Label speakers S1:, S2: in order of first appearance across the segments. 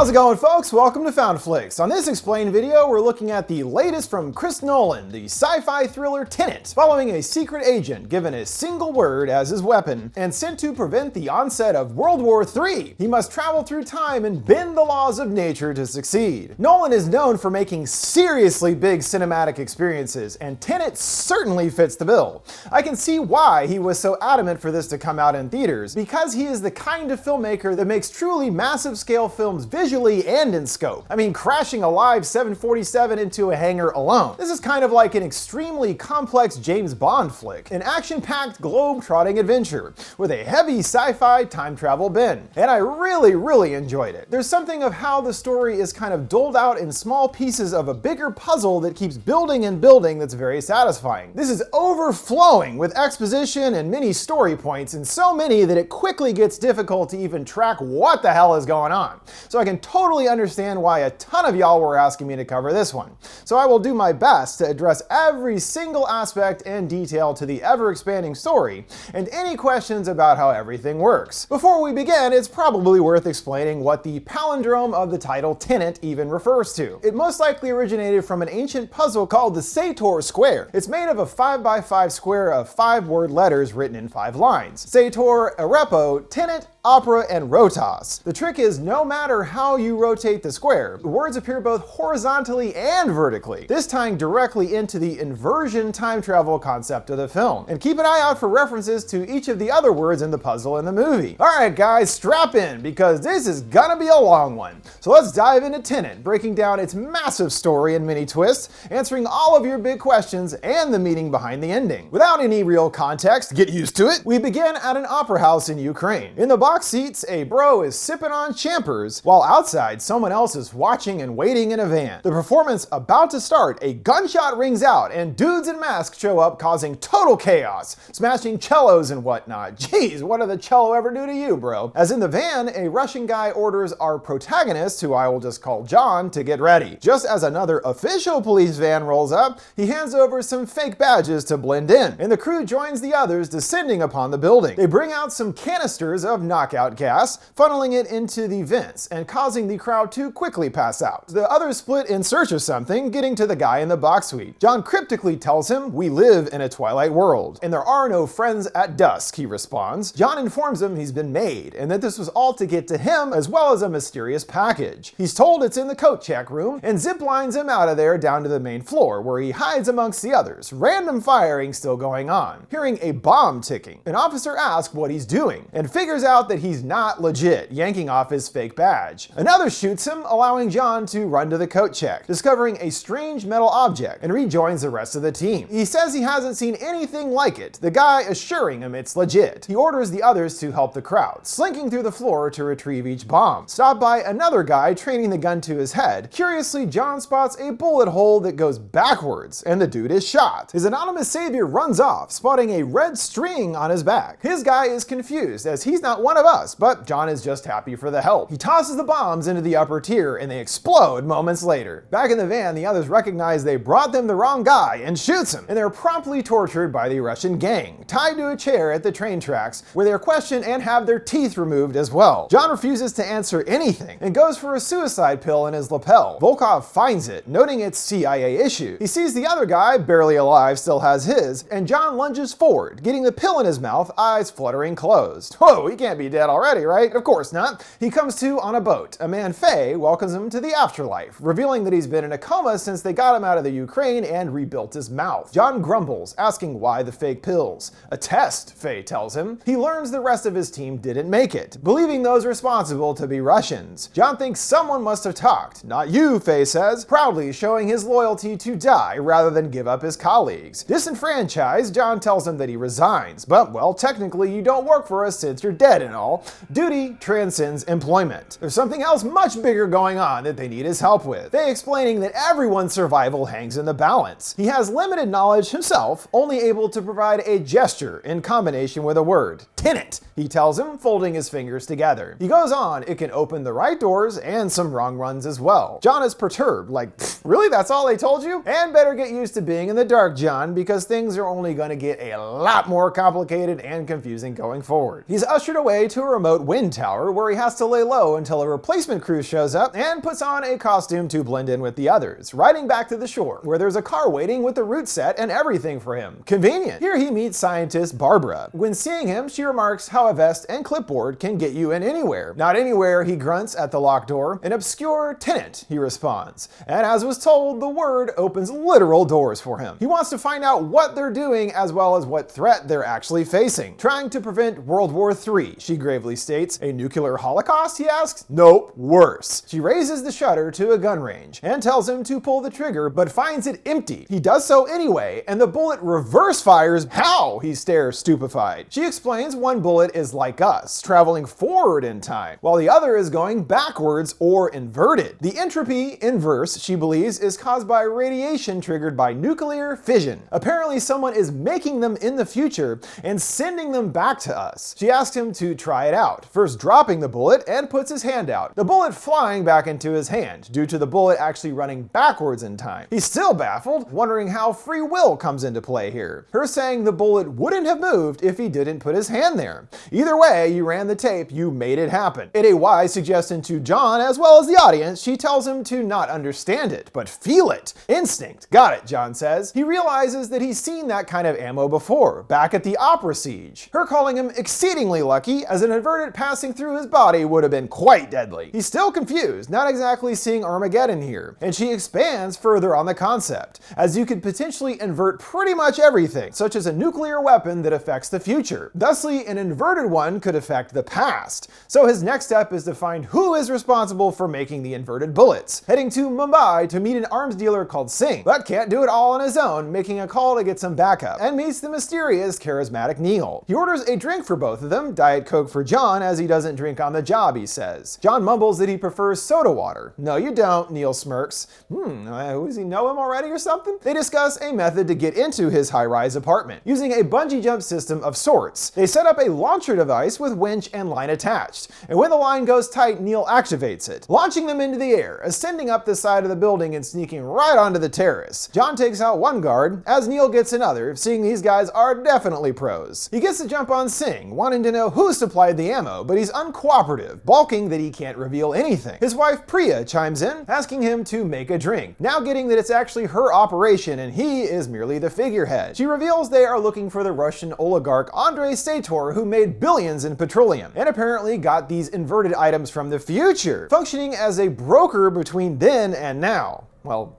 S1: How's it going, folks? Welcome to FoundFlix. On this explained video, we're looking at the latest from Chris Nolan, the sci-fi thriller Tenet, following a secret agent given a single word as his weapon and sent to prevent the onset of World War III. He must travel through time and bend the laws of nature to succeed. Nolan is known for making seriously big cinematic experiences, and Tenet certainly fits the bill. I can see why he was so adamant for this to come out in theaters, because he is the kind of filmmaker that makes truly massive scale films visually and in scope. I mean, crashing a live 747 into a hangar alone. This is kind of like an extremely complex James Bond flick, an action-packed globe-trotting adventure with a heavy sci-fi time travel bend. And I really enjoyed it. There's something of how the story is kind of doled out in small pieces of a bigger puzzle that keeps building and building that's very satisfying. This is overflowing with exposition and many story points, and so many that it quickly gets difficult to even track what the hell is going on. So I can totally understand why a ton of y'all were asking me to cover this one. So I will do my best to address every single aspect and detail to the ever-expanding story, and any questions about how everything works. Before we begin, it's probably worth explaining what the palindrome of the title Tenet even refers to. It most likely originated from an ancient puzzle called the Sator Square. It's made of a 5x5 square of 5-word letters written in 5 lines. Sator, Arepo, Tenet, Opera, and Rotas. The trick is, no matter how you rotate the square, the words appear both horizontally and vertically, this tying directly into the inversion time travel concept of the film. And keep an eye out for references to each of the other words in the puzzle in the movie. Alright guys, strap in, because this is gonna be a long one. So let's dive into Tenet, breaking down its massive story and many twists, answering all of your big questions, and the meaning behind the ending. Without any real context, get used to it, we begin at an opera house in Ukraine. In the box seats, a bro is sipping on champers, while outside someone else is watching and waiting in a van. The performance about to start, a gunshot rings out and dudes in masks show up, causing total chaos, smashing cellos and whatnot. Jeez, what did the cello ever do to you, bro? As in the van, a Russian guy orders our protagonist, who I will just call John, to get ready. Just as another official police van rolls up, he hands over some fake badges to blend in, and the crew joins the others, descending upon the building. They bring out some canisters of knockout gas, funneling it into the vents and causing the crowd to quickly pass out. The others split in search of something, getting to the guy in the box suite. John cryptically tells him, "We live in a twilight world, and there are no friends at dusk," he responds. John informs him he's been made, and that this was all to get to him, as well as a mysterious package. He's told it's in the coat check room, and zip lines him out of there down to the main floor, where he hides amongst the others, random firing still going on. Hearing a bomb ticking, an officer asks what he's doing, and figures out that he's not legit, yanking off his fake badge. Another shoots him, allowing John to run to the coat check, discovering a strange metal object, and rejoins the rest of the team. He says he hasn't seen anything like it, the guy assuring him it's legit. He orders the others to help the crowd, slinking through the floor to retrieve each bomb. Stopped by another guy training the gun to his head. Curiously, John spots a bullet hole that goes backwards, and the dude is shot. His anonymous savior runs off, spotting a red string on his back. His guy is confused, as he's not one of us, but John is just happy for the help. He tosses the bombs into the upper tier, and they explode moments later. Back in the van, the others recognize they brought them the wrong guy and shoots him, and they're promptly tortured by the Russian gang, tied to a chair at the train tracks, where they're questioned and have their teeth removed as well. John refuses to answer anything and goes for a suicide pill in his lapel. Volkov finds it, noting it's CIA issue. He sees the other guy, barely alive, still has his, and John lunges forward, getting the pill in his mouth, eyes fluttering closed. Whoa, he can't be dead already, right? Of course not. He comes to on a boat. A man, Faye, welcomes him to the afterlife, revealing that he's been in a coma since they got him out of the Ukraine and rebuilt his mouth. John grumbles, asking why the fake pills. A test, Faye tells him. He learns the rest of his team didn't make it, believing those responsible to be Russians. John thinks someone must have talked. Not you, Faye says, proudly showing his loyalty to die rather than give up his colleagues. Disenfranchised, John tells him that he resigns, but, well, technically you don't work for us since you're dead and all. Duty transcends employment. There's something else much bigger going on that they need his help with. They explaining that everyone's survival hangs in the balance. He has limited knowledge himself, only able to provide a gesture in combination with a word. Tenet, he tells him, folding his fingers together. He goes on, it can open the right doors and some wrong runs as well. John is perturbed, like, really, that's all they told you? And better get used to being in the dark, John, because things are only gonna get a lot more complicated and confusing going forward. He's ushered away to a remote wind tower where he has to lay low until a replacement replacement crew shows up and puts on a costume to blend in with the others, riding back to the shore, where there's a car waiting with the route set and everything for him. Convenient. Here he meets scientist Barbara. When seeing him, she remarks how a vest and clipboard can get you in anywhere. Not anywhere, he grunts at the locked door. An obscure Tenet, he responds. And as was told, the word opens literal doors for him. He wants to find out what they're doing as well as what threat they're actually facing. Trying to prevent World War III, she gravely states. A nuclear holocaust, he asks? Nope, worse. She raises the shutter to a gun range and tells him to pull the trigger, but finds it empty. He does so anyway, and the bullet reverse fires. How? He stares stupefied. She explains one bullet is like us, traveling forward in time, while the other is going backwards or inverted. The entropy inverse, she believes, is caused by radiation triggered by nuclear fission. Apparently someone is making them in the future and sending them back to us. She asks him to try it out, first dropping the bullet and puts his hand out, the bullet flying back into his hand due to the bullet actually running backwards in time. He's still baffled, wondering how free will comes into play here. Her saying the bullet wouldn't have moved if he didn't put his hand there. Either way, you ran the tape, you made it happen. In a wise suggestion to John as well as the audience, she tells him to not understand it, but feel it. Instinct. Got it, John says. He realizes that he's seen that kind of ammo before, back at the Opera Siege. Her calling him exceedingly lucky, as an inverted passing through his body would have been quite deadly. He's still confused, not exactly seeing Armageddon here, and she expands further on the concept, as you could potentially invert pretty much everything, such as a nuclear weapon that affects the future. Thusly, an inverted one could affect the past. So his next step is to find who is responsible for making the inverted bullets, heading to Mumbai to meet an arms dealer called Singh, but can't do it all on his own, making a call to get some backup, and meets the mysterious, charismatic Neil. He orders a drink for both of them, Diet Coke for John, as he doesn't drink on the job, he says. John mumbles that he prefers soda water. No, you don't, Neil smirks. Does he know him already or something? They discuss a method to get into his high-rise apartment, using a bungee jump system of sorts. They set up a launcher device with winch and line attached, and when the line goes tight, Neil activates it, launching them into the air, ascending up the side of the building and sneaking right onto the terrace. John takes out one guard, as Neil gets another, seeing these guys are definitely pros. He gets to jump on Singh, wanting to know who supplied the ammo, but he's uncooperative, balking that he can't reveal anything. His wife Priya chimes in, asking him to make a drink, now getting that it's actually her operation and he is merely the figurehead. She reveals they are looking for the Russian oligarch Andrei Sator, who made billions in petroleum, and apparently got these inverted items from the future, functioning as a broker between then and now. Well,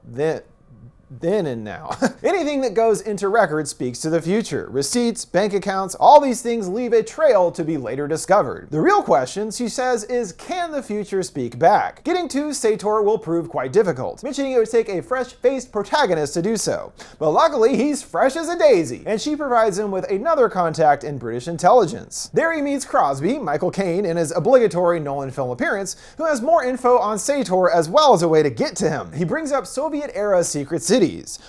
S1: then and now. Anything that goes into record speaks to the future. Receipts, bank accounts, all these things leave a trail to be later discovered. The real question, she says, is can the future speak back? Getting to Sator will prove quite difficult, mentioning it would take a fresh-faced protagonist to do so. But luckily, he's fresh as a daisy, and she provides him with another contact in British intelligence. There he meets Crosby, Michael Caine, in his obligatory Nolan film appearance, who has more info on Sator as well as a way to get to him. He brings up Soviet-era secret cities.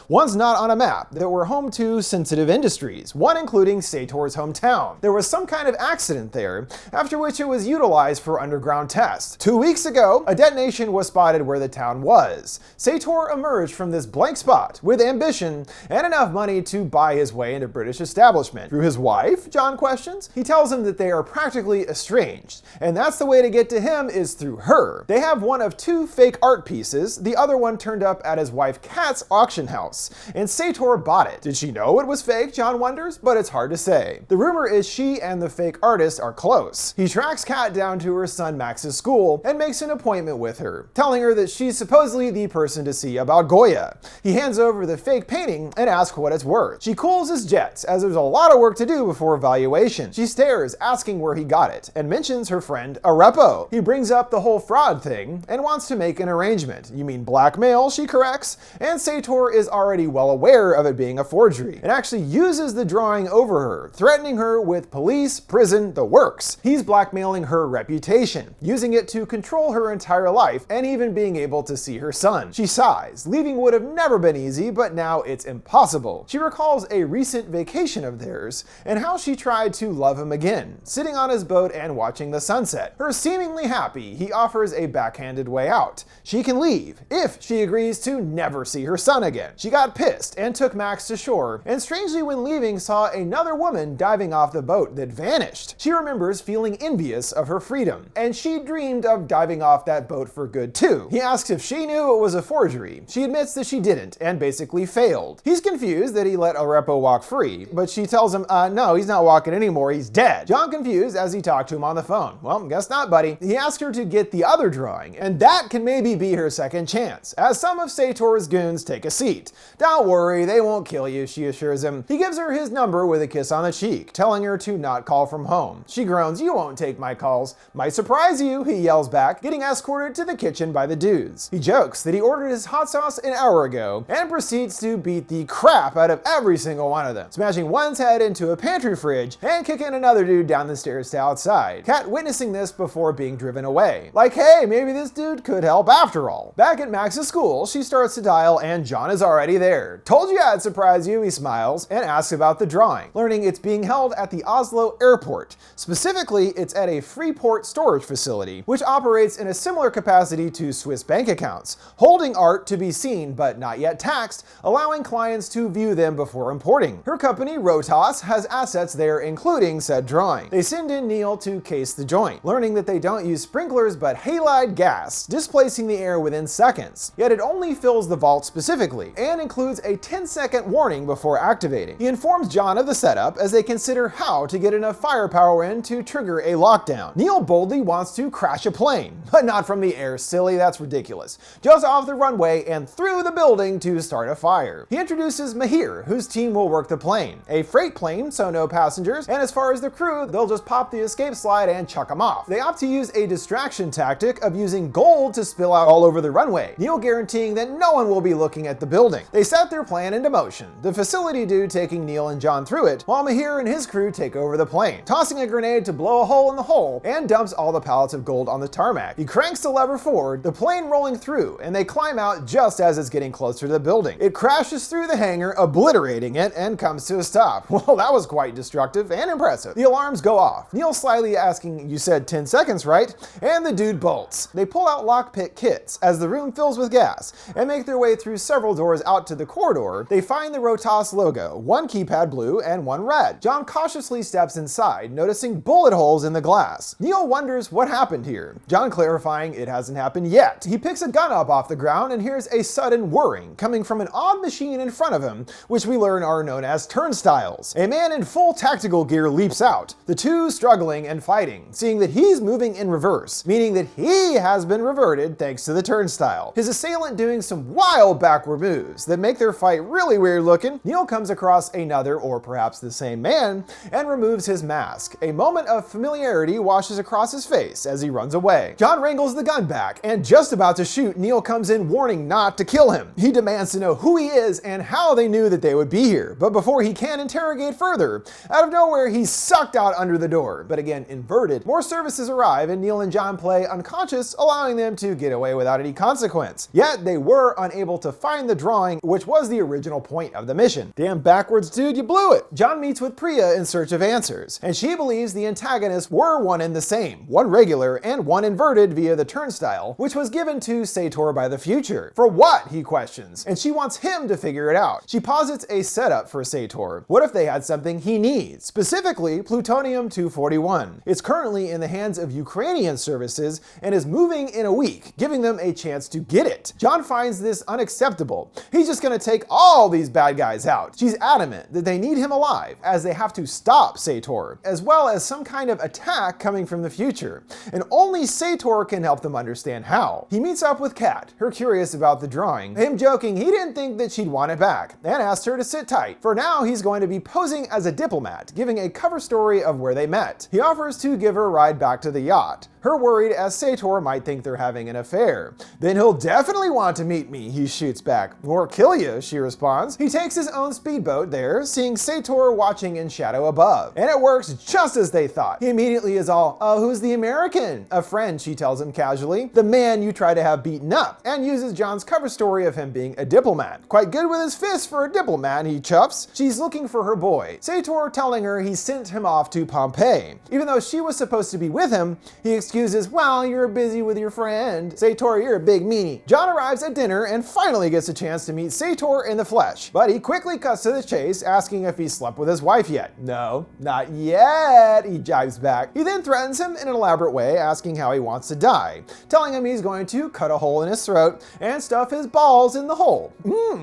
S1: One's not on a map that were home to sensitive industries, one including Sator's hometown. There was some kind of accident there, after which it was utilized for underground tests. 2 weeks ago, a detonation was spotted where the town was. Sator emerged from this blank spot with ambition and enough money to buy his way into British establishment. Through his wife, John questions. He tells him that they are practically estranged, and that's the way to get to him is through her. They have one of two fake art pieces, the other one turned up at his wife Kat's auction house, and Sator bought it. Did she know it was fake, John wonders, but it's hard to say. The rumor is she and the fake artist are close. He tracks Kat down to her son Max's school and makes an appointment with her, telling her that she's supposedly the person to see about Goya. He hands over the fake painting and asks what it's worth. She cools his jets, as there's a lot of work to do before valuation. She stares, asking where he got it, and mentions her friend Arepo. He brings up the whole fraud thing and wants to make an arrangement. You mean blackmail, she corrects, and Sator is already well aware of it being a forgery, and actually uses the drawing over her, threatening her with police, prison, the works. He's blackmailing her reputation, using it to control her entire life, and even being able to see her son. She sighs. Leaving would have never been easy, but now it's impossible. She recalls a recent vacation of theirs, and how she tried to love him again, sitting on his boat and watching the sunset. Her seemingly happy, he offers a backhanded way out. She can leave, if she agrees to never see her son sun again. She got pissed and took Max to shore, and strangely when leaving saw another woman diving off the boat that vanished. She remembers feeling envious of her freedom, and she dreamed of diving off that boat for good too. He asks if she knew it was a forgery. She admits that she didn't and basically failed. He's confused that he let Arepo walk free, but she tells him, no, he's not walking anymore, he's dead. John confused as he talked to him on the phone. Well, guess not, buddy. He asks her to get the other drawing, and that can maybe be her second chance, as some of Sator's goons take a seat. Don't worry, they won't kill you, she assures him. He gives her his number with a kiss on the cheek, telling her to not call from home. She groans, you won't take my calls. Might surprise you, he yells back, getting escorted to the kitchen by the dudes. He jokes that he ordered his hot sauce an hour ago, and proceeds to beat the crap out of every single one of them, smashing one's head into a pantry fridge and kicking another dude down the stairs to outside. Kat witnessing this before being driven away. Like, hey, maybe this dude could help after all. Back at Max's school, she starts to dial and John is already there. Told you I'd surprise you, he smiles, and asks about the drawing, learning it's being held at the Oslo airport. Specifically, it's at a Freeport storage facility, which operates in a similar capacity to Swiss bank accounts, holding art to be seen but not yet taxed, allowing clients to view them before importing. Her company, Rotas, has assets there including said drawing. They send in Neil to case the joint, learning that they don't use sprinklers but halide gas, displacing the air within seconds. Yet it only fills the vault specifically, and includes a 10-second warning before activating. He informs John of the setup as they consider how to get enough firepower in to trigger a lockdown. Neil boldly wants to crash a plane, but not from the air, silly, that's ridiculous. Just off the runway and through the building to start a fire. He introduces Mahir, whose team will work the plane. A freight plane, so no passengers, and as far as the crew, they'll just pop the escape slide and chuck them off. They opt to use a distraction tactic of using gold to spill out all over the runway, Neil guaranteeing that no one will be looking at the building. They set their plan into motion, the facility dude taking Neil and John through it, while Mahir and his crew take over the plane, tossing a grenade to blow a hole in the hull, and dumps all the pallets of gold on the tarmac. He cranks the lever forward, the plane rolling through, and they climb out just as it's getting closer to the building. It crashes through the hangar, obliterating it, and comes to a stop. Well, that was quite destructive and impressive. The alarms go off, Neil slyly asking, you said 10 seconds, right? And the dude bolts. They pull out lockpick kits as the room fills with gas, and make their way through several doors out to the corridor. They find the Rotas logo, one keypad blue and one red. John cautiously steps inside, noticing bullet holes in the glass. Neil wonders what happened here, John clarifying it hasn't happened yet. He picks a gun up off the ground and hears a sudden whirring coming from an odd machine in front of him, which we learn are known as turnstiles. A man in full tactical gear leaps out, the two struggling and fighting, seeing that he's moving in reverse, meaning that he has been reverted thanks to the turnstile. His assailant doing some wild backward moves that make their fight really weird looking. Neil comes across another, or perhaps the same man, and removes his mask. A moment of familiarity washes across his face as he runs away. John wrangles the gun back, and just about to shoot, Neil comes in warning not to kill him. He demands to know who he is and how they knew that they would be here, but before he can interrogate further, out of nowhere he's sucked out under the door, but again inverted. More services arrive and Neil and John play unconscious, allowing them to get away without any consequence. Yet they were unable to find the drawing, which was the original point of the mission. Damn backwards dude, you blew it. John meets with Priya in search of answers, and she believes the antagonists were one and the same, one regular and one inverted via the turnstile, which was given to Sator by the future. For what, he questions, and she wants him to figure it out. She posits a setup for Sator. What if they had something he needs, specifically plutonium-241? It's currently in the hands of Ukrainian services and is moving in a week, giving them a chance to get it. John finds this unacceptable. He's just gonna take all these bad guys out. She's adamant that they need him alive, as they have to stop Sator, as well as some kind of attack coming from the future, and only Sator can help them understand how. He meets up with Kat, her curious about the drawing, him joking he didn't think that she'd want it back, and asked her to sit tight. For now, he's going to be posing as a diplomat, giving a cover story of where they met. He offers to give her a ride back to the yacht, her worried as Sator might think they're having an affair. Then he'll definitely want to meet me, he shoots back. Or kill you, she responds. He takes his own speedboat there, seeing Sator watching in shadow above. And it works just as they thought. He immediately is all, oh, who's the American? A friend, she tells him casually. The man you try to have beaten up, and uses John's cover story of him being a diplomat. Quite good with his fists for a diplomat, he chuffs. She's looking for her boy, Sator telling her he sent him off to Pompeii. Even though she was supposed to be with him, he excuses, well, you're busy with your friend. Sator, you're a big meanie. John arrives at dinner and finally gets a chance to meet Sator in the flesh, but he quickly cuts to the chase, asking if he slept with his wife yet. No, not yet, he jibes back. He then threatens him in an elaborate way, asking how he wants to die, telling him he's going to cut a hole in his throat and stuff his balls in the hole.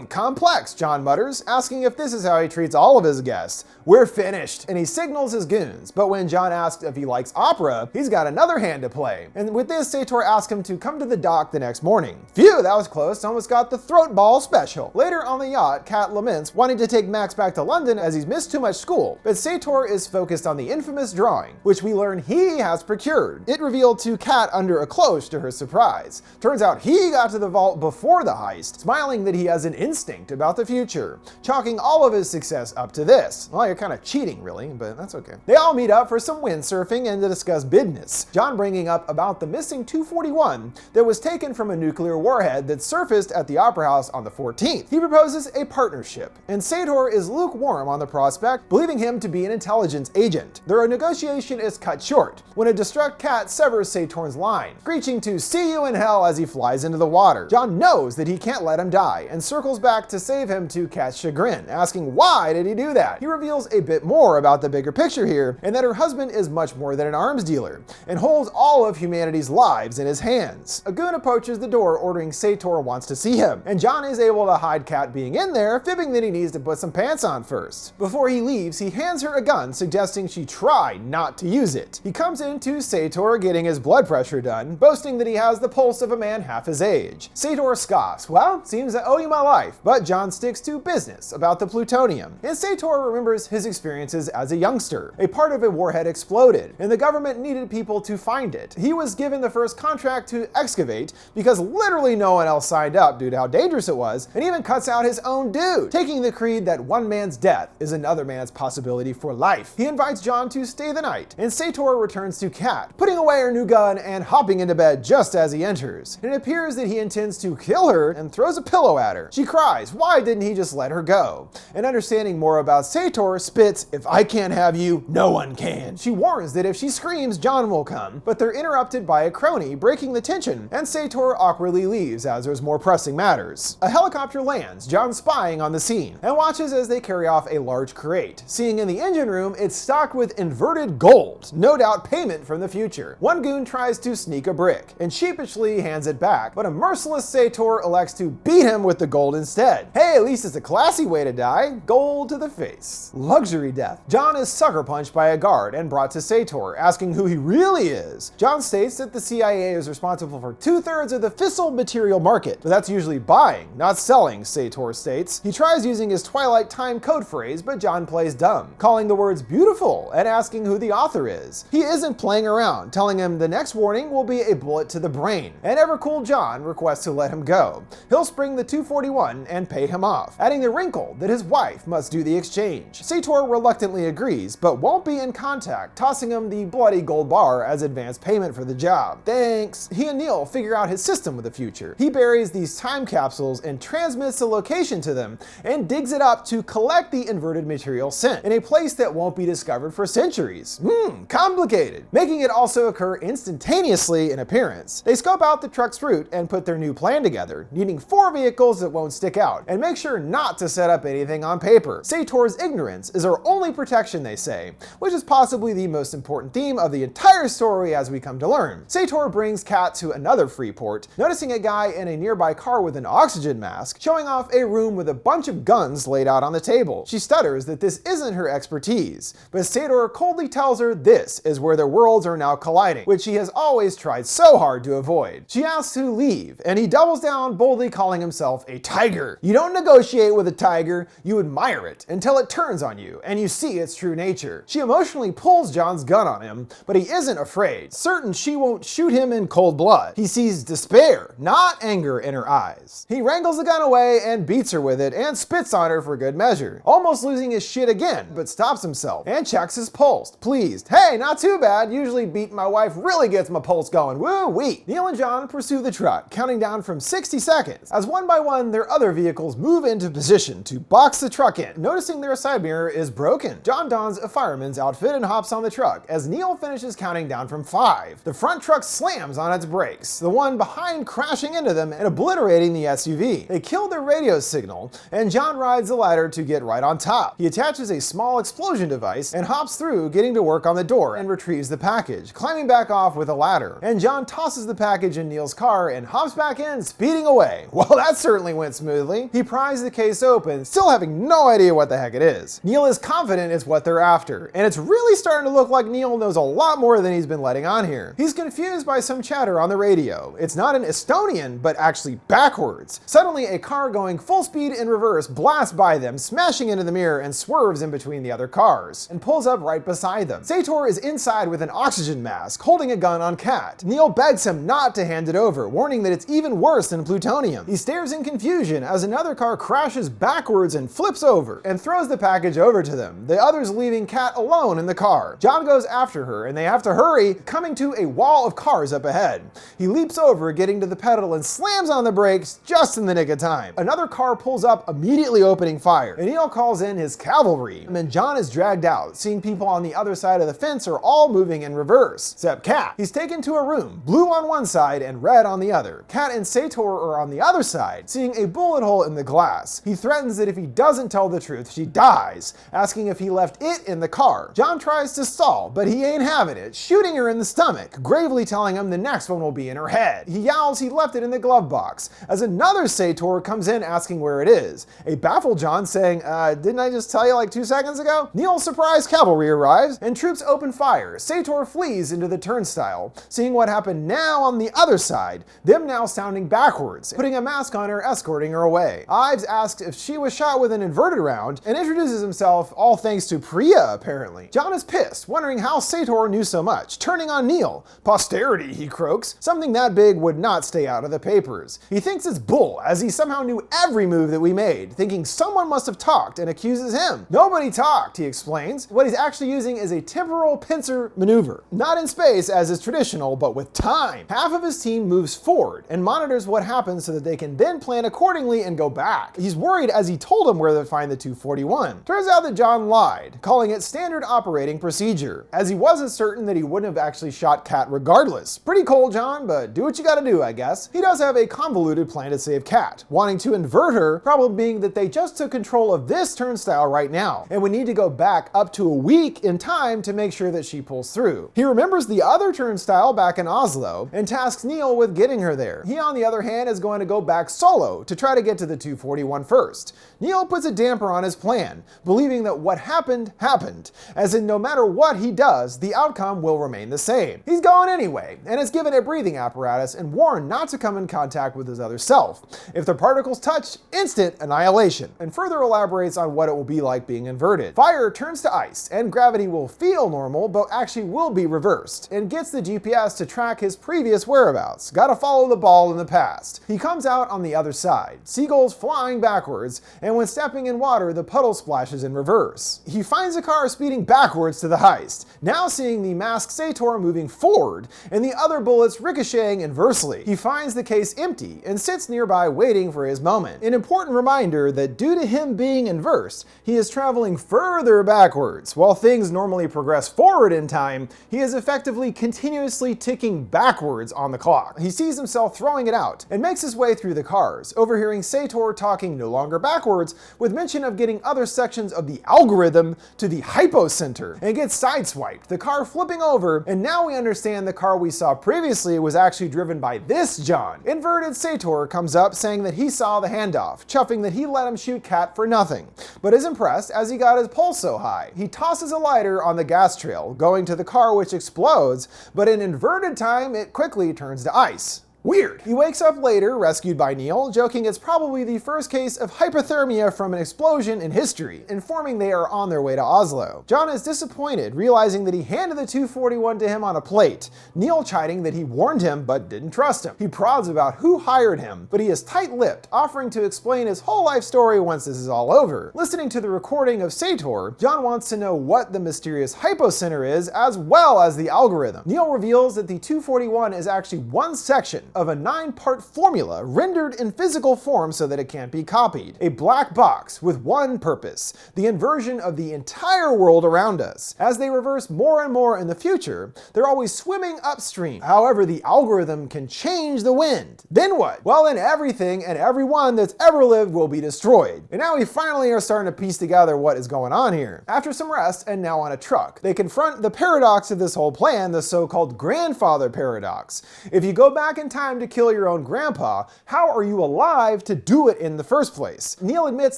S1: Complex, John mutters, asking if this is how he treats all of his guests. We're finished, and he signals his goons, but when John asks if he likes opera, he's got another hand to play. And with this, Sator asks him to come to the dock the next morning. Phew, that was close, almost got the throat ball special. Later on the yacht, Kat laments wanting to take Max back to London as he's missed too much school, but Sator is focused on the infamous drawing, which we learn he has procured. It revealed to Kat under a cloche to her surprise. Turns out he got to the vault before the heist, smiling that he has an instinct about the future, chalking all of his success up to this. Well, you're kind of cheating really, but that's okay. They all meet up for some windsurfing and to discuss business, John bringing up about the missing 241 that was taken from a nuclear warhead that surfaced at the Opera House on the 14th. He proposes a partnership, and Sator is lukewarm on the prospect, believing him to be an intelligence agent. Their negotiation is cut short when a distraught Cat severs Satorn's line, screeching to "see you in hell" as he flies into the water. John knows that he can't let him die and circles back to save him to Kat's chagrin, asking why did he do that. He reveals a bit more about the bigger picture here, and that her husband is much more than an arms dealer and holds all of humanity's lives in his hands. A goon approaches the door ordering Sator wants to see him, and John is able to hide Kat being in there, fibbing that he needs to put some pants on first. Before he leaves, he hands her a gun, suggesting she try not to use it. He comes into Sator getting his blood pressure done, boasting that he has the pulse of a man half his age. Sator scoffs, well, seems I owe you my life, but John sticks to business about the plutonium. And Sator remembers his experiences as a youngster. A part of a warhead exploded, and the government needed people to find it. He was given the first contract to excavate because literally no one else signed up due to how dangerous it was, and even cuts out his own dude, taking the creed that one man's death is another man's possibility for life. He invites John to stay the night, and Sator returns to Kat, putting away her new gun and hopping into bed just as he enters. It appears that he intends to kill her and throws a pillow at her. She cries, why didn't he just let her go? And understanding more about Sator, spits, if I can't have you, no one can. She warns that if she screams, John will come, but they're interrupted by a crony, breaking the tension, and Sator awkwardly leaves as there's more pressing matters. A helicopter lands, John spying on the scene, and watches as they carry off a large crate, seeing in the engine room it's stocked with inverted gold, no doubt payment from the future. One goon tries to sneak a brick, and sheepishly hands it back, but a merciless Sator elects to beat him with the gold instead. Hey, at least it's a classy way to die. Gold to the face. Luxury death. John is sucker punched by a guard and brought to Sator, asking who he really is. John states that the CIA is responsible for 2/3 of the fissile material market, but that's usually buying, not selling, Sator states. He tries using his Twilight Time code phrase, but John plays dumb, calling the words beautiful and asking who the author is. He isn't playing around, telling him the next warning will be a bullet to the brain, and ever-cool John requests to let him go. He'll spring the 241 and pay him off, adding the wrinkle that his wife must do the exchange. Sator reluctantly agrees, but won't be in contact, tossing him the bloody gold bar as advance payment for the job. Thanks. He and Neil figure out his system of the future. He buries these time capsules and transmits the location to them, and digs it up to collect the inverted material sent, in a place that won't be discovered for centuries. Complicated. Making it also occur instantaneously in appearance. They scope out the truck's route and put their new plan together, needing 4 vehicles that won't stick out, and make sure not to set up anything on paper. Sator's ignorance is our only protection, they say, which is possibly the most important theme of the entire story as we come to learn. Sator brings Kat to another free port, noticing a guy in a nearby car with an oxygen mask, showing off a room with a bunch of guns laid out on the table. She stutters that this isn't her expertise, but Sator coldly tells her this is where their worlds are now colliding, which he has always tried so hard to avoid. She asks to leave, and he doubles down, boldly calling himself a tiger. You don't negotiate with a tiger, you admire it until it turns on you, and you see its true nature. She emotionally pulls John's gun on him, but he isn't afraid, certain she won't shoot him in cold blood. He sees despair, not anger, in her eyes. He wrangles the gun away and beats her with it, and spits on her for good measure, almost losing his shit again, but stops himself and checks his pulse, pleased. Hey, not too bad, usually beating my wife really gets my pulse going, woo-wee. Neil and John pursue the truck, counting down from 60 seconds, as one by one their other vehicles move into position to box the truck in. Noticing their side mirror is broken, John dons a fireman's outfit and hops on the truck as Neil finishes counting down from 5. 5. The front truck slams on its brakes, the one behind crashing into them and obliterating the SUV. They kill their radio signal, and John rides the ladder to get right on top. He attaches a small explosion device and hops through, getting to work on the door, and retrieves the package, climbing back off with a ladder. And John tosses the package in Neil's car and hops back in, speeding away. Well, that certainly went smoothly. He pries the case open, still having no idea what the heck it is. Neil is confident it's what they're after, and it's really starting to look like Neil knows a lot more than he's been letting on here. He's confused by some chatter on the radio. It's not in Estonian, but actually backwards. Suddenly, a car going full speed in reverse blasts by them, smashing into the mirror and swerves in between the other cars, and pulls up right beside them. Sator is inside with an oxygen mask, holding a gun on Kat. Neil begs him not to hand it over, warning that it's even worse than plutonium. He stares in confusion as another car crashes backwards and flips over, and throws the package over to them, the others leaving Kat alone in the car. John goes after her, and they have to hurry, coming to a wall of cars up ahead. He leaps over, getting to the pedal, and slams on the brakes just in the nick of time. Another car pulls up, immediately opening fire, and Neil calls in his cavalry, and John is dragged out, seeing people on the other side of the fence are all moving in reverse, except Kat. He's taken to a room, blue on one side and red on the other. Kat and Sator are on the other side, seeing a bullet hole in the glass. He threatens that if he doesn't tell the truth, she dies, asking if he left it in the car. John tries to stall, but he ain't having it, shooting her in the stomach, gravely telling him the next one will be in her head. He yowls he left it in the glove box, as another Sator comes in asking where it is. A baffled John saying, didn't I just tell you like 2 seconds ago? Neil's surprise cavalry arrives, and troops open fire. Sator flees into the turnstile, seeing what happened now on the other side, them now sounding backwards, putting a mask on her, escorting her away. Ives asks if she was shot with an inverted round, and introduces himself, all thanks to Priya, apparently. John is pissed, wondering how Sator knew so much, turning on Neil. Posterity, he croaks. Something that big would not stay out of the papers. He thinks it's bull, as he somehow knew every move that we made, thinking someone must have talked, and accuses him. Nobody talked, he explains. What he's actually using is a temporal pincer maneuver. Not in space, as is traditional, but with time. Half of his team moves forward, and monitors what happens so that they can then plan accordingly and go back. He's worried as he told him where to find the 241. Turns out that John lied, calling it standard operating procedure, as he wasn't certain that he wouldn't have actually shot Kat regardless. Pretty cold, John, but do what you gotta do, I guess. He does have a convoluted plan to save Kat, wanting to invert her, problem being that they just took control of this turnstile right now, and we need to go back up to a week in time to make sure that she pulls through. He remembers the other turnstile back in Oslo, and tasks Neil with getting her there. He, on the other hand, is going to go back solo to try to get to the 241 first. Neil puts a damper on his plan, believing that what happened, happened, as in no matter what he does, the outcome will remain the same. He's going anyway, and is given a breathing apparatus and warned not to come in contact with his other self. If the particles touch, instant annihilation, and further elaborates on what it will be like being inverted. Fire turns to ice, and gravity will feel normal, but actually will be reversed, and gets the GPS to track his previous whereabouts. Gotta follow the ball in the past. He comes out on the other side, seagulls flying backwards, and when stepping in water, the puddle splashes in reverse. He finds a car speeding backwards to the heist, now seeing the masked Sator moving forward, and the other bullets ricocheting inversely. He finds the case empty, and sits nearby waiting for his moment. An important reminder that due to him being inversed, he is traveling further backwards. While things normally progress forward in time, he is effectively continuously ticking backwards on the clock. He sees himself throwing it out, and makes his way through the cars, overhearing Sator talking no longer backwards, with mention of getting other sections of the algorithm to the hypocenter, and gets sideswiped, the car flipping over, and now we understand the car we saw previously was actually driven by this John. Inverted Sator comes up saying that he saw the handoff, chuffing that he let him shoot Kat for nothing, but is impressed as he got his pulse so high. He tosses a lighter on the gas trail, going to the car which explodes, but in inverted time it quickly turns to ice. Weird. He wakes up later, rescued by Neil, joking it's probably the first case of hypothermia from an explosion in history, informing they are on their way to Oslo. John is disappointed, realizing that he handed the 241 to him on a plate, Neil chiding that he warned him but didn't trust him. He prods about who hired him, but he is tight-lipped, offering to explain his whole life story once this is all over. Listening to the recording of Sator, John wants to know what the mysterious hypocenter is, as well as the algorithm. Neil reveals that the 241 is actually one section of a 9-part formula rendered in physical form so that it can't be copied. A black box with one purpose: the inversion of the entire world around us. As they reverse more and more in the future, they're always swimming upstream. However, the algorithm can change the wind. Then what? Well, then everything and everyone that's ever lived will be destroyed. And now we finally are starting to piece together what is going on here. After some rest and now on a truck, they confront the paradox of this whole plan, the so-called grandfather paradox. If you go back in time to kill your own grandpa, how are you alive to do it in the first place? Neil admits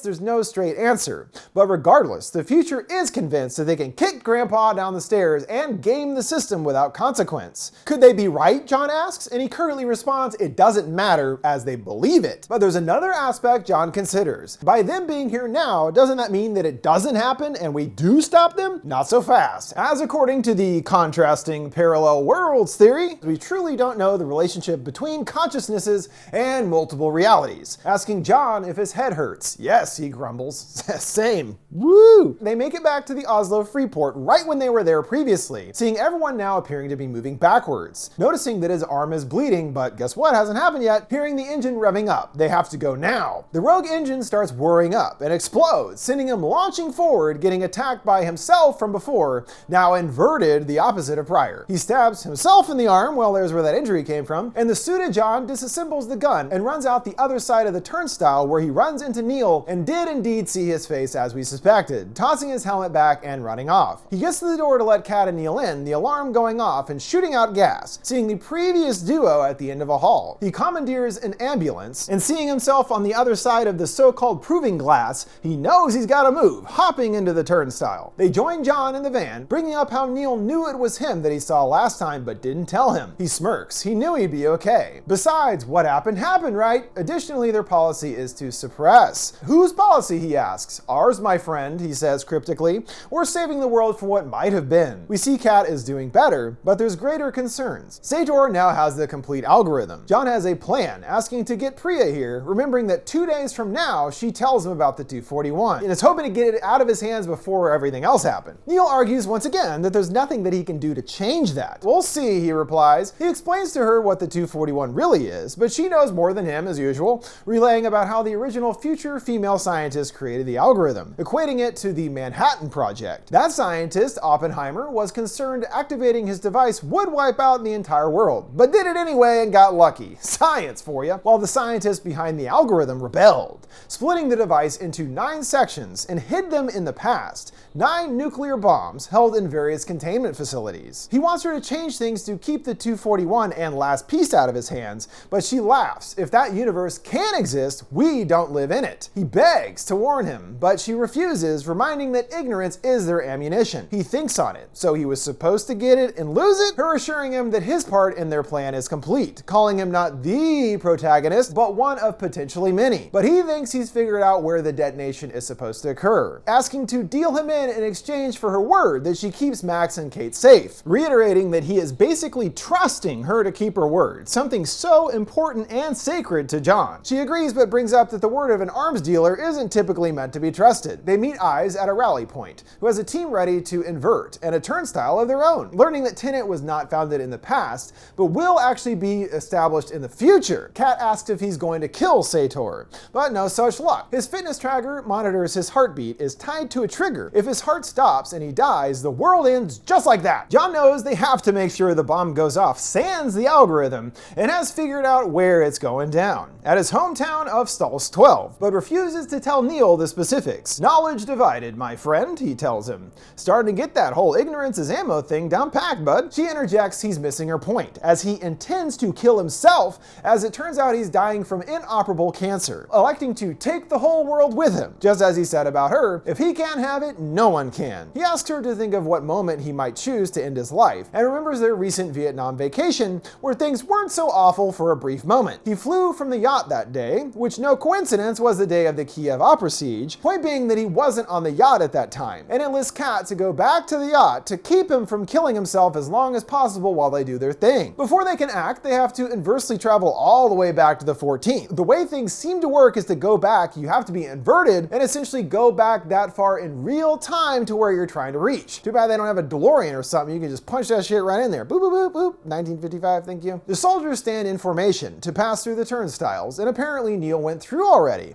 S1: there's no straight answer, but regardless, the future is convinced that they can kick grandpa down the stairs and game the system without consequence. Could they be right, John asks, and he curtly responds, it doesn't matter as they believe it. But there's another aspect John considers. By them being here now, doesn't that mean that it doesn't happen and we do stop them? Not so fast. As according to the contrasting parallel worlds theory, we truly don't know the relationship between consciousnesses and multiple realities. Asking John if his head hurts. Yes, he grumbles. Same. Woo! They make it back to the Oslo Freeport right when they were there previously, seeing everyone now appearing to be moving backwards. Noticing that his arm is bleeding, but guess what? Hasn't happened yet. Hearing the engine revving up. They have to go now. The rogue engine starts whirring up and explodes, sending him launching forward, getting attacked by himself from before, now inverted, the opposite of prior. He stabs himself in the arm, well, there's where that injury came from, and the suited John disassembles the gun and runs out the other side of the turnstile, where he runs into Neil and did indeed see his face as we suspected, tossing his helmet back and running off. He gets to the door to let Kat and Neil in, the alarm going off and shooting out gas, seeing the previous duo at the end of a hall. He commandeers an ambulance, and seeing himself on the other side of the so-called proving glass, he knows he's got to move, hopping into the turnstile. They join John in the van, bringing up how Neil knew it was him that he saw last time but didn't tell him. He smirks. He knew he'd be okay. Besides, what happened, right? Additionally, their policy is to suppress. Whose policy, he asks. Ours, my friend, he says cryptically. We're saving the world from what might have been. We see Kat is doing better, but there's greater concerns. Sator now has the complete algorithm. John has a plan, asking to get Priya here, remembering that 2 days from now, she tells him about the 241, and is hoping to get it out of his hands before everything else happened. Neil argues once again that there's nothing that he can do to change that. We'll see, he replies. He explains to her what the 241 really is, but she knows more than him as usual, relaying about how the original future female scientist created the algorithm, equating it to the Manhattan Project. That scientist, Oppenheimer, was concerned activating his device would wipe out the entire world, but did it anyway and got lucky. Science for you. While the scientist behind the algorithm rebelled, splitting the device into 9 sections and hid them in the past. 9 nuclear bombs held in various containment facilities. He wants her to change things to keep the 241 and last piece out of his hands, but she laughs. If that universe can exist, we don't live in it. He begs to warn him, but she refuses, reminding that ignorance is their ammunition. He thinks on it. So he was supposed to get it and lose it? Her assuring him that his part in their plan is complete, calling him not the protagonist, but one of potentially many. But he thinks he's figured out where the detonation is supposed to occur, asking to deal him in exchange for her word that she keeps Max and Kate safe, reiterating that he is basically trusting her to keep her word, something so important and sacred to John. She agrees, but brings up that the word of an arms dealer isn't typically meant to be trusted. They meet Eyes at a rally point, who has a team ready to invert and a turnstile of their own, learning that Tenet was not founded in the past, but will actually be established in the future. Kat asks if he's going to kill Sator, but no such luck. His fitness tracker monitors his heartbeat is tied to a trigger. If his heart stops and he dies, the world ends just like that. John knows they have to make sure the bomb goes off, sans the algorithm, and has figured out where it's going down, at his hometown of Stulse 12, but refuses to tell Neil the specifics. Knowledge divided, my friend, he tells him. Starting to get that whole ignorance is ammo thing down packed, bud. She interjects he's missing her point, as he intends to kill himself, as it turns out he's dying from inoperable cancer, electing to take the whole world with him. Just as he said about her, if he can't have it, no one can. He asks her to think of what moment he might choose to end his life, and remembers their recent Vietnam vacation, where things weren't so awful for a brief moment. He flew from the yacht that day, which no coincidence was the day of the Kiev opera siege, point being that he wasn't on the yacht at that time, and enlists Kat to go back to the yacht to keep him from killing himself as long as possible while they do their thing. Before they can act, they have to inversely travel all the way back to the 14th. The way things seem to work is to go back, you have to be inverted, and essentially go back that far in real time to where you're trying to reach. Too bad they don't have a DeLorean or something, you can just punch that shit right in there. Boop, boop, boop, boop. 1955, thank you. The soldiers soldiers stand in formation to pass through the turnstiles, and apparently Neil went through already.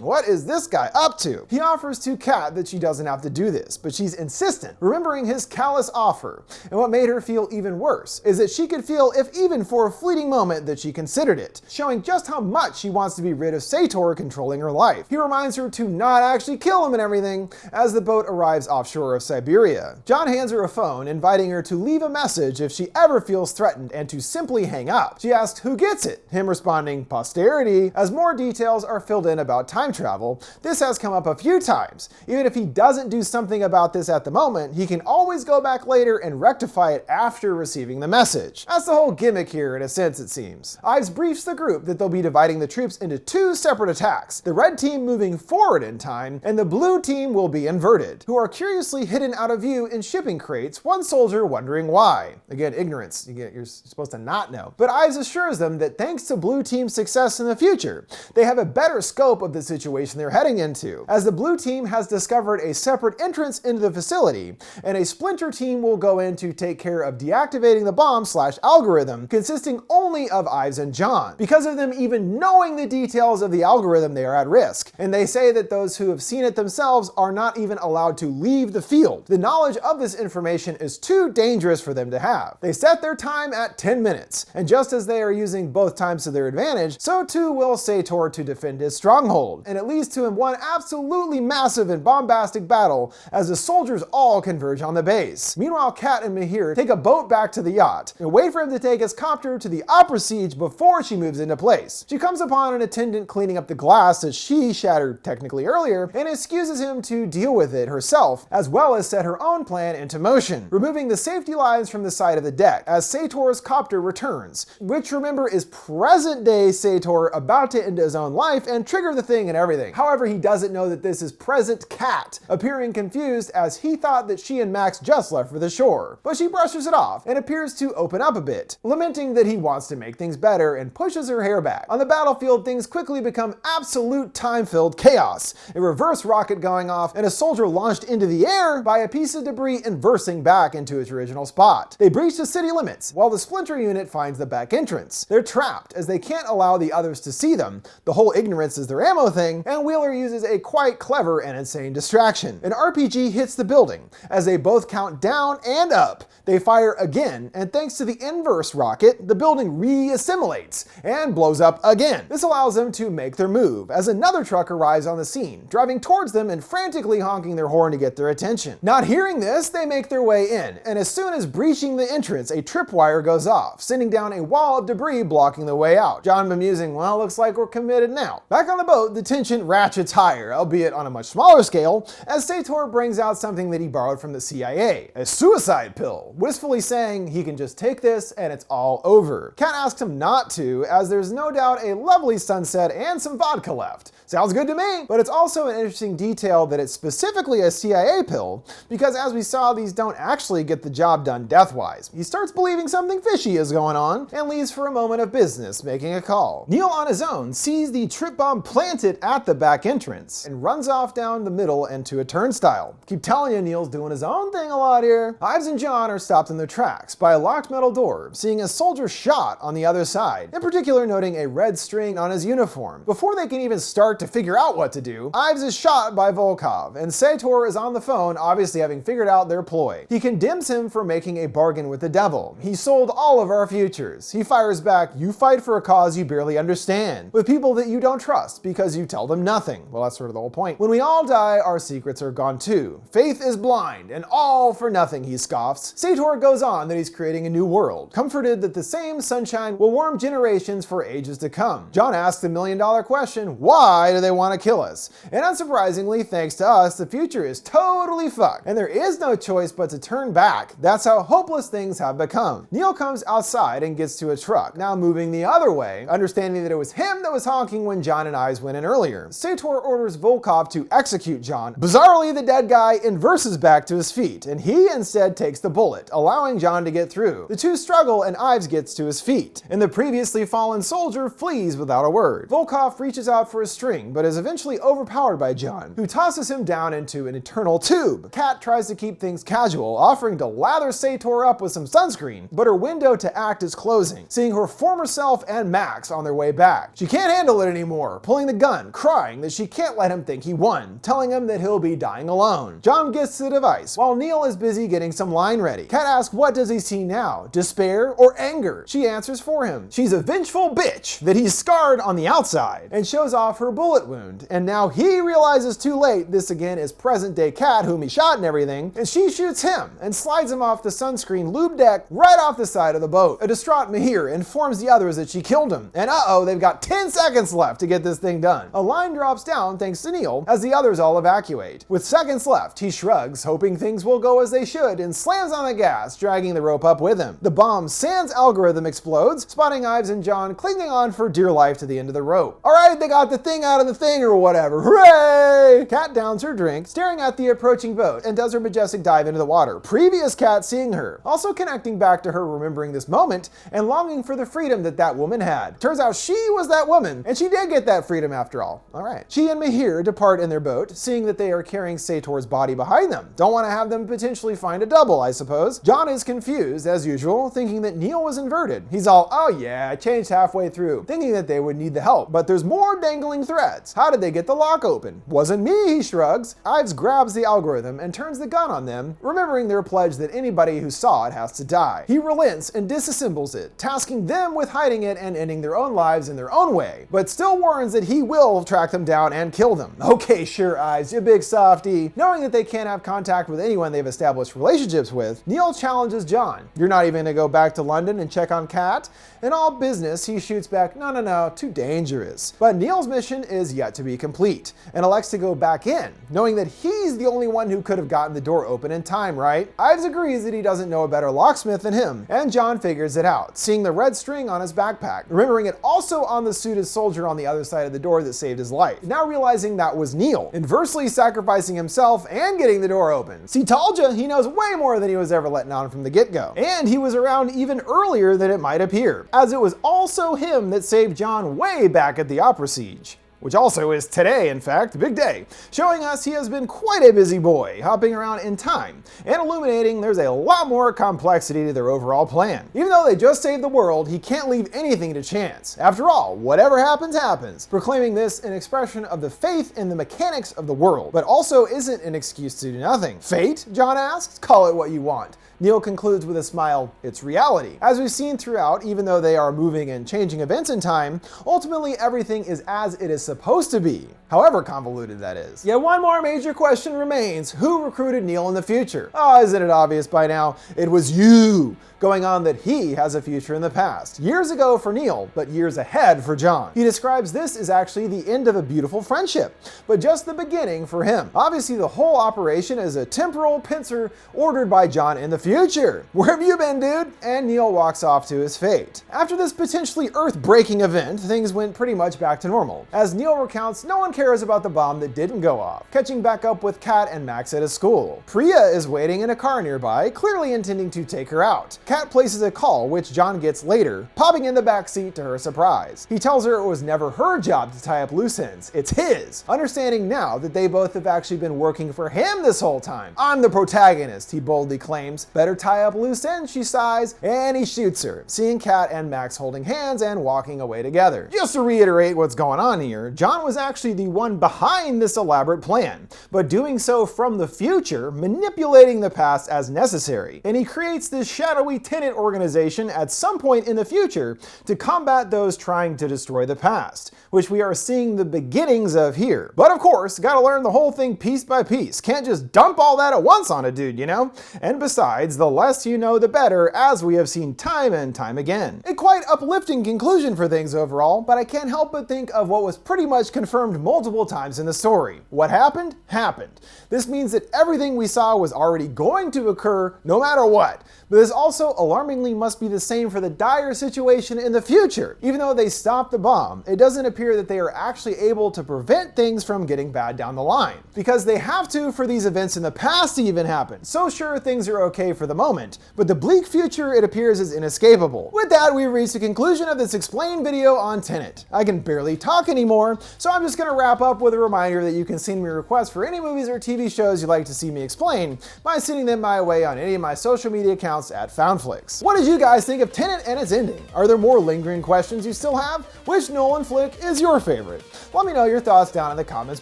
S1: What is this guy up to? He offers to Kat that she doesn't have to do this, but she's insistent, remembering his callous offer. And what made her feel even worse is that she could feel, if even for a fleeting moment, that she considered it, showing just how much she wants to be rid of Sator controlling her life. He reminds her to not actually kill him and everything as the boat arrives offshore of Siberia. John hands her a phone, inviting her to leave a message if she ever feels threatened and to simply hang up. She asks who gets it, him responding, posterity. As more details are filled in about time travel, this has come up a few times. Even if he doesn't do something about this at the moment, he can always go back later and rectify it after receiving the message. That's the whole gimmick here in a sense, it seems. Ives briefs the group that they'll be dividing the troops into two separate attacks, the red team moving forward in time, and the blue team will be inverted, who are curiously hidden out of view in shipping crates, one soldier wondering why. Again, ignorance. You're supposed to not know. But Ives assures them that thanks to blue team's success in the future, they have a better scope of the situation they're heading into, as the blue team has discovered a separate entrance into the facility, and a splinter team will go in to take care of deactivating the bomb/algorithm, consisting only of Ives and John. Because of them even knowing the details of the algorithm, they are at risk, and they say that those who have seen it themselves are not even allowed to leave the field. The knowledge of this information is too dangerous for them to have. They set their time at 10 minutes, and just as they are using both times to their advantage, so too will Sator to defend his stronghold, and it leads to him one absolutely massive and bombastic battle as the soldiers all converge on the base. Meanwhile, Kat and Mihir take a boat back to the yacht and wait for him to take his copter to the opera siege before she moves into place. She comes upon an attendant cleaning up the glass that she shattered technically earlier and excuses him to deal with it herself, as well as set her own plan into motion, removing the safety lines from the side of the deck as Sator's copter returns, which remember is present day Sator about to end his own life and trigger the thing and everything. However, he doesn't know that this is present Kat, appearing confused as he thought that she and Max just left for the shore. But she brushes it off and appears to open up a bit, lamenting that he wants to make things better and pushes her hair back. On the battlefield, things quickly become absolute time-filled chaos, a reverse rocket going off and a soldier launched into the air by a piece of debris inversing back into its original spot. They breach the city limits while the splinter unit finds the back entrance. They're trapped as they can't allow the others to see them. The whole ignorance is their ammo thing, and Wheeler uses a quite clever and insane distraction. An RPG hits the building. As they both count down and up, they fire again, and thanks to the inverse rocket, the building re-assimilates and blows up again. This allows them to make their move, as another truck arrives on the scene, driving towards them and frantically honking their horn to get their attention. Not hearing this, they make their way in, and as soon as breaching the entrance, a tripwire goes off, sending down a wall of debris blocking the way out. John bemusing, well, looks like we're committed now. Back on the boat, the tension ratchets higher, albeit on a much smaller scale, as Sator brings out something that he borrowed from the CIA, a suicide pill, wistfully saying he can just take this and it's all over. Kat asks him not to, as there's no doubt a lovely sunset and some vodka left. Sounds good to me, but it's also an interesting detail that it's specifically a CIA pill, because as we saw, these don't actually get the job done death-wise. He starts believing something fishy is going on and leaves for a moment of business, making a call. Neil on his own sees the trip bomb planted at the back entrance and runs off down the middle into a turnstile. Keep telling you, Neil's doing his own thing a lot here. Ives and John are stopped in their tracks by a locked metal door, seeing a soldier shot on the other side, in particular noting a red string on his uniform. Before they can even start to figure out what to do, Ives is shot by Volkov, and Sator is on the phone, obviously having figured out their ploy. He condemns him for making a bargain with the devil. He sold all of our futures. He fires back, you fight for a cause you barely understand, with people that you don't trust because you tell them nothing. Well, that's sort of the whole point. When we all die, our secrets are gone too. Faith is blind, and all for nothing, he scoffs. Sator goes on that he's creating a new world, comforted that the same sunshine will warm generations for ages to come. John asks the million-dollar question, why do they want to kill us? And unsurprisingly, thanks to us, the future is totally fucked, and there is no choice but to turn back. That's how hopeless things have become. Neil comes outside and gets to a truck, now moving the other way, understanding that it was him that was honking when John and Ives went in earlier. Sator orders Volkov to execute John. Bizarrely, the dead guy inverses back to his feet, and he instead takes the bullet, allowing John to get through. The two struggle, and Ives gets to his feet, and the previously fallen soldier flees without a word. Volkov reaches out for a string, but is eventually overpowered by John, who tosses him down into an eternal tube. Kat tries to keep things casual, offering to lather Sator up with some sunscreen, but her window to act is closed frozen, seeing her former self and Max on their way back. She can't handle it anymore, pulling the gun, crying that she can't let him think he won, telling him that he'll be dying alone. John gets the device, while Neil is busy getting some line ready. Kat asks what does he see now, despair or anger? She answers for him. She's a vengeful bitch, that he's scarred on the outside, and shows off her bullet wound. And now he realizes too late this again is present-day Kat, whom he shot and everything, and she shoots him and slides him off the sunscreen lube deck right off the side of the boat. A distraught Mahir informs the others that she killed him, and they've got 10 seconds left to get this thing done. A line drops down thanks to Neil as the others all evacuate. With seconds left, he shrugs, hoping things will go as they should, and slams on the gas, dragging the rope up with him. The bomb's sans algorithm explodes, spotting Ives and John clinging on for dear life to the end of the rope. Alright, they got the thing out of the thing or whatever. Hooray! Kat downs her drink, staring at the approaching boat, and does her majestic dive into the water. Previous Kat seeing her, also connecting back to her remembering this moment and longing for the freedom that woman had. Turns out she was that woman, and she did get that freedom after all. Alright. She and Mahir depart in their boat, seeing that they are carrying Sator's body behind them. Don't want to have them potentially find a double, I suppose. John is confused, as usual, thinking that Neil was inverted. He's all, oh yeah, I changed halfway through, thinking that they would need the help. But there's more dangling threads. How did they get the lock open? Wasn't me, he shrugs. Ives grabs the algorithm and turns the gun on them, remembering their pledge that anybody who saw it has to die. He relents and disassembles it, tasking them with hiding it and ending their own lives in their own way, but still warns that he will track them down and kill them. Okay, sure, Ives, you big softy. Knowing that they can't have contact with anyone they've established relationships with, Neil challenges John. You're not even gonna go back to London and check on Kat? In all business, he shoots back, no, too dangerous. But Neil's mission is yet to be complete, and elects to go back in, knowing that he's the only one who could have gotten the door open in time, right? Ives agrees that he doesn't know a better locksmith than him, and John figures it out, seeing the red string on his backpack, remembering it also on the suited soldier on the other side of the door that saved his life. Now realizing that was Neil, inversely sacrificing himself and getting the door open. See, told ya, he knows way more than he was ever letting on from the get-go. And he was around even earlier than it might appear, as it was also him that saved John way back at the Opera Siege. Which also is today, in fact, big day, showing us he has been quite a busy boy, hopping around in time, and illuminating there's a lot more complexity to their overall plan. Even though they just saved the world, he can't leave anything to chance. After all, whatever happens, happens, proclaiming this an expression of the faith in the mechanics of the world, but also isn't an excuse to do nothing. Fate? John asks. Call it what you want. Neil concludes with a smile, it's reality. As we've seen throughout, even though they are moving and changing events in time, ultimately everything is as it is supposed to be, however convoluted that is. Yet one more major question remains, who recruited Neil in the future? Oh, isn't it obvious by now? It was you! Going on that he has a future in the past. Years ago for Neil, but years ahead for John. He describes this as actually the end of a beautiful friendship, but just the beginning for him. Obviously the whole operation is a temporal pincer ordered by John in the future. Where have you been, dude? And Neil walks off to his fate. After this potentially earth-breaking event, things went pretty much back to normal. As Neil recounts, no one cares about the bomb that didn't go off, catching back up with Kat and Max at his school. Priya is waiting in a car nearby, clearly intending to take her out. Kat places a call, which John gets later, popping in the backseat to her surprise. He tells her it was never her job to tie up loose ends, it's his, understanding now that they both have actually been working for him this whole time. I'm the protagonist, he boldly claims. Better tie up loose ends, she sighs, and he shoots her, seeing Kat and Max holding hands and walking away together. Just to reiterate what's going on here, John was actually the one behind this elaborate plan, but doing so from the future, manipulating the past as necessary. And he creates this shadowy Tenet organization at some point in the future to combat those trying to destroy the past, which we are seeing the beginnings of here. But of course, gotta learn the whole thing piece by piece. Can't just dump all that at once on a dude, you know? And besides, the less you know, the better, as we have seen time and time again. A quite uplifting conclusion for things overall, but I can't help but think of what was pretty much confirmed multiple times in the story. What happened, happened. This means that everything we saw was already going to occur no matter what. But this also alarmingly must be the same for the dire situation in the future. Even though they stopped the bomb, it doesn't appear that they are actually able to prevent things from getting bad down the line. Because they have to for these events in the past to even happen. So sure, things are okay for the moment, but the bleak future, it appears, is inescapable. With that, we've reached the conclusion of this explained video on Tenet. I can barely talk anymore, so I'm just gonna wrap up with a reminder that you can send me requests for any movies or TV shows you'd like to see me explain by sending them my way on any of my social media accounts at FoundFlix. What did you guys think of Tenet and its ending? Are there more lingering questions you still have? Which Nolan flick is your favorite? Let me know your thoughts down in the comments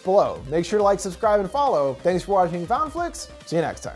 S1: below. Make sure to like, subscribe, and follow. Thanks for watching FoundFlix. See you next time.